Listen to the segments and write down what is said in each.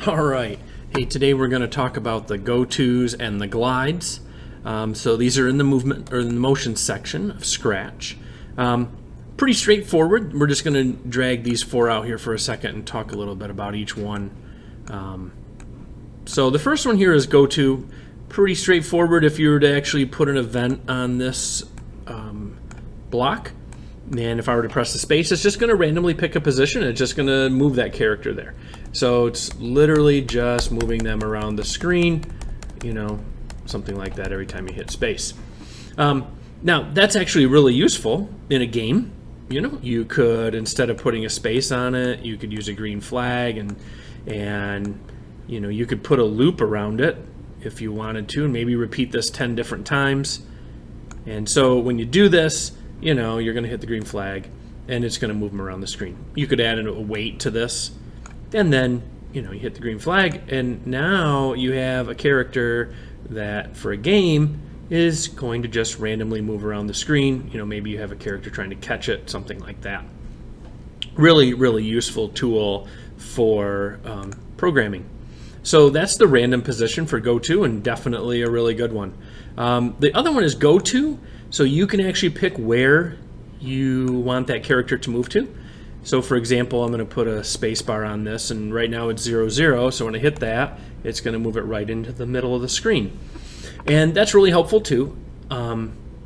All right. Hey, today we're going to talk about the go-tos and the glides. So these are in the movement or in the motion section of Scratch. Pretty straightforward. We're just going to drag these four out here for a second and talk a little bit about each one. So the first one here is go-to. Pretty straightforward. If you were to actually put an event on this block, and if I were to press the space, it's just going to randomly pick a position and it's just going to move that character there. So it's literally just moving them around the screen, something like that every time you hit space. Now, that's actually really useful in a game. You could, instead of putting a space on it, you could use a green flag and you could put a loop around it if you wanted to, and maybe repeat this 10 different times. And so when you do this, you're going to hit the green flag and it's going to move them around the screen. You could add a weight to this, and then you hit the green flag, and now you have a character that for a game is going to just randomly move around the screen. Maybe you have a character trying to catch it, something like that. Really, really useful tool for programming. So that's the random position for go-to, and definitely a really good one. The other one is go-to. So you can actually pick where you want that character to move to. So for example, I'm going to put a space bar on this, and right now it's 0, 0. So when I hit that, it's going to move it right into the middle of the screen. And that's really helpful too.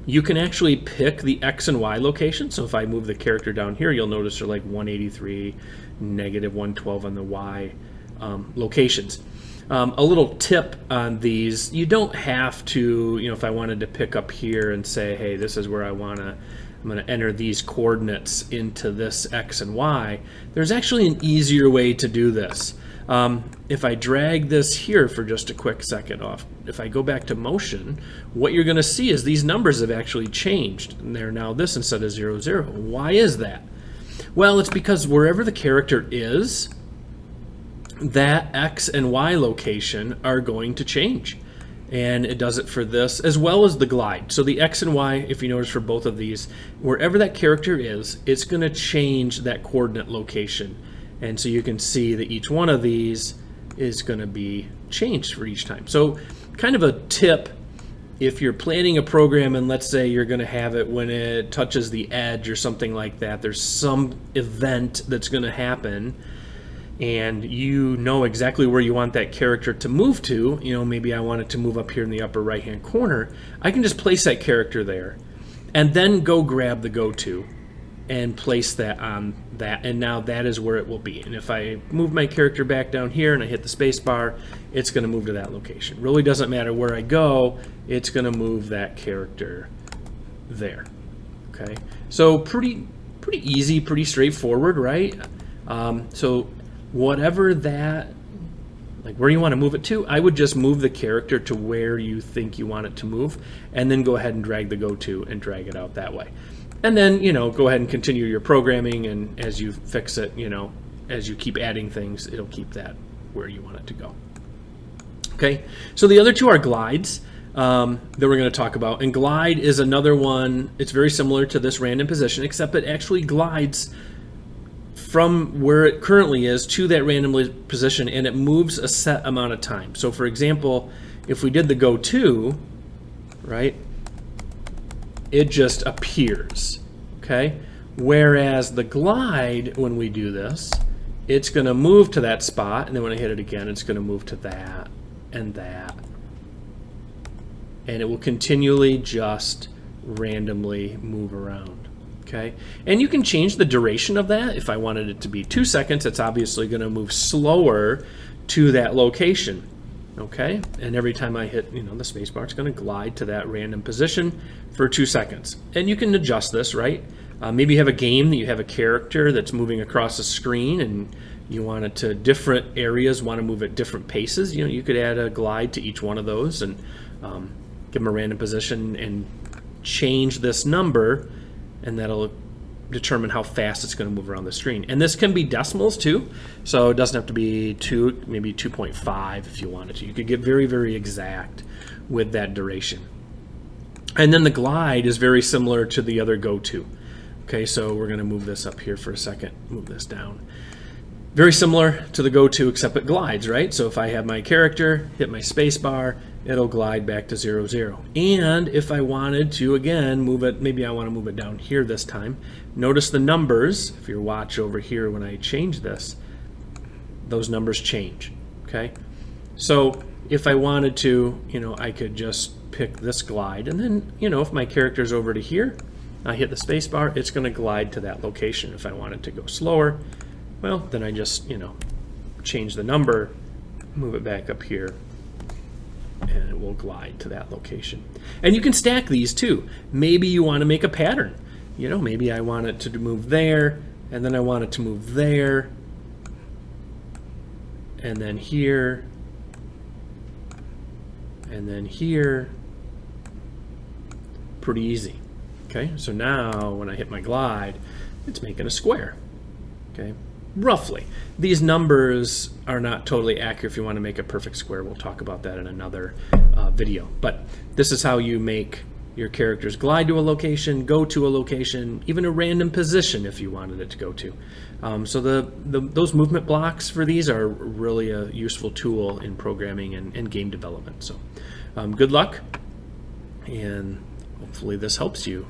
You can actually pick the X and Y location. So if I move the character down here, you'll notice they're like 183, negative 112 on the Y locations. A little tip on these, you don't have to, if I wanted to pick up here and say, hey, this is where I'm going to enter these coordinates into this X and Y, there's actually an easier way to do this. If I drag this here for just a quick second off, if I go back to motion, what you're going to see is these numbers have actually changed, and they're now this instead of 0, 0. Why is that? Well, it's because wherever the character is, that X and Y location are going to change. And it does it for this as well as the glide. So the X and Y, if you notice for both of these, wherever that character is, it's going to change that coordinate location. And so you can see that each one of these is going to be changed for each time. So kind of a tip, if you're planning a program and let's say you're going to have it when it touches the edge or something like that, there's some event that's going to happen, and you know exactly where you want that character to move to. Maybe I want it to move up here in the upper right hand corner. I can just place that character there and then go grab the go-to and place that on that, and now that is where it will be. And if I move my character back down here and I hit the space bar, it's going to move to that location. Really doesn't matter where I go, it's going to move that character there. Okay, so pretty easy, pretty straightforward, right? So whatever that, like where you want to move it to, I would just move the character to where you think you want it to move, and then go ahead and drag the go-to and drag it out that way. And then, go ahead and continue your programming, and as you fix it, as you keep adding things, it'll keep that where you want it to go. Okay, so the other two are glides that we're going to talk about. And glide is another one. It's very similar to this random position, except it actually glides from where it currently is to that random position, and it moves a set amount of time. So for example, if we did the go-to, right, it just appears, okay? Whereas the glide, when we do this, it's going to move to that spot, and then when I hit it again, it's going to move to that and that. And it will continually just randomly move around. Okay, and you can change the duration of that. If I wanted it to be 2 seconds, it's obviously going to move slower to that location. Okay, and every time I hit the space bar, it's going to glide to that random position for 2 seconds. And you can adjust this, right? Maybe you have a game that you have a character that's moving across the screen, and you want it to different areas, want to move at different paces. You could add a glide to each one of those and give them a random position and change this number, and that'll determine how fast it's going to move around the screen. And this can be decimals too, so it doesn't have to be 2, maybe 2.5 if you wanted to. You could get very, very exact with that duration. And then the glide is very similar to the other go-to. Okay, so we're going to move this up here for a second, move this down. Very similar to the Goto, except it glides, right? So if I have my character, hit my space bar, it'll glide back to 0, 0. And if I wanted to, again, move it, maybe I want to move it down here this time. Notice the numbers, if you watch over here when I change this, those numbers change, okay? So if I wanted to, I could just pick this glide, and then, if my character's over to here, I hit the space bar, it's going to glide to that location. If I wanted to go slower, well, then I just, change the number, move it back up here, and it will glide to that location. And you can stack these too. Maybe you want to make a pattern. Maybe I want it to move there, and then I want it to move there, and then here, and then here. Pretty easy. Okay, so now when I hit my glide, it's making a square. Okay, roughly. These numbers are not totally accurate if you want to make a perfect square. We'll talk about that in another video. But this is how you make your characters glide to a location, go to a location, even a random position if you wanted it to go to. So those movement blocks for these are really a useful tool in programming and game development. So good luck, and hopefully this helps you